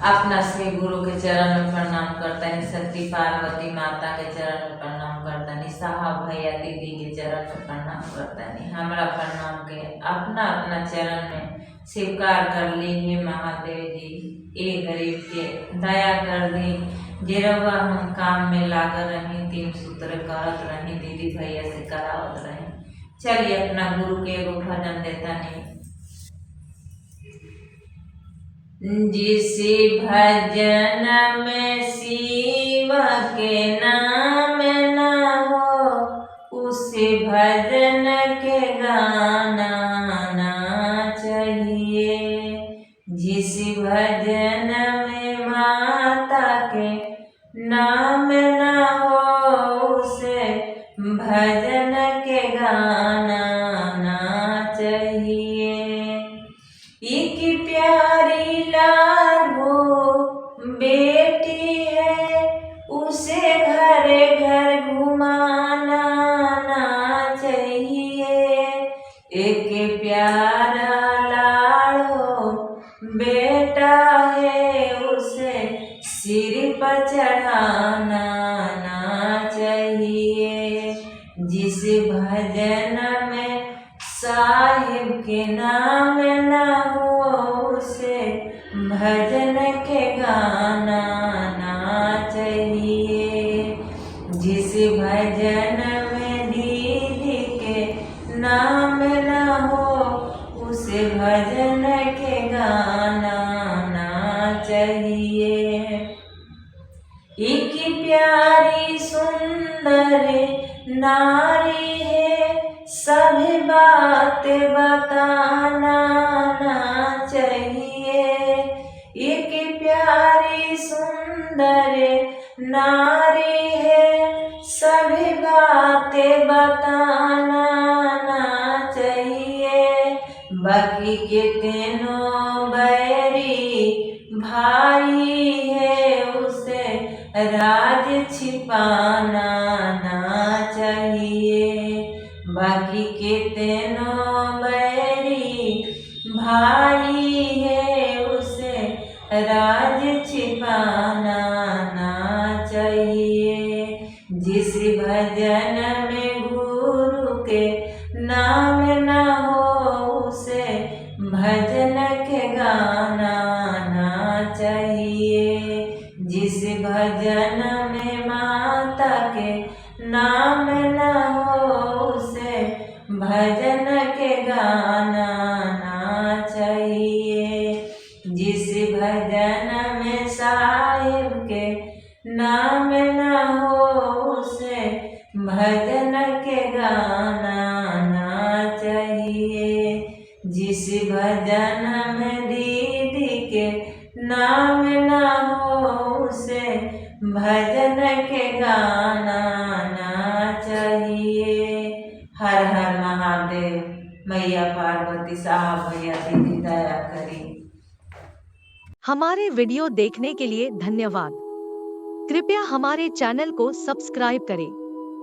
अपना श्री गुरु के चरण में प्रणाम करतनी, सती पार्वती माता के चरण में प्रणाम करतनी, साहब भैया दीदी के चरण में प्रणाम करतनी। हमरा प्रणाम के अपना अपना चरण में स्वीकार कर ली। हे महादेव जी, ए गरीब के दया कर दी। गिरवा हम काम में लागल रही, 3 सूत्र करत रही, दीदी भैया से करावत रही। चलिए अपना गुरु के एगो भजन देता नहीं। जिस भजन में शिव के नाम न हो, उस भजन के गाना ना चाहिए। जिस भजन में माता के नाम न हो, उसे भजन के गाना ना चाहिए। एक प्यारी लाडो बेटी है, उसे घर घर घुमाना ना चाहिए। एक प्यारा लाडो बेटा है, उसे सिर पर चढ़ाना ना चाहिए। जिस भजन में साहिब के नाम न हो, उसे भजन के गाना ना चाहिए। जिस भजन में दीदी के नाम न हो, उसे भजन के गाना ना चाहिए। एक प्यारी सुंदर नारी है, सभी बात बताना ना चाहिए। एक प्यारी सुंदर नारी है, सभी बात बताना ना चाहिए। बाकी के तीनों बैरी भाई है, उसे राज छिपाना ना चाहिए। बाकी के तीनों बैरी भाई है, उसे राज छिपाना ना चाहिए। जिस भजन में गुरु के नाम न हो, उसे भजन के गाना ना चाहिए। जिस भजन में माता के नाम न हो, उसे भजन के गाना ना चाहिए। जिस भजन में साहिब के नाम न हो, उसे भजन के गाना ना चाहिए। जिस भजन में दीदी के नाम न हो, उसे भजन के गाना ना चाहिए। हर हर महादेव। मैया पार्वती, साहब भैया दीदी दया करी। हमारे वीडियो देखने के लिए धन्यवाद। कृपया हमारे चैनल को सब्सक्राइब करें।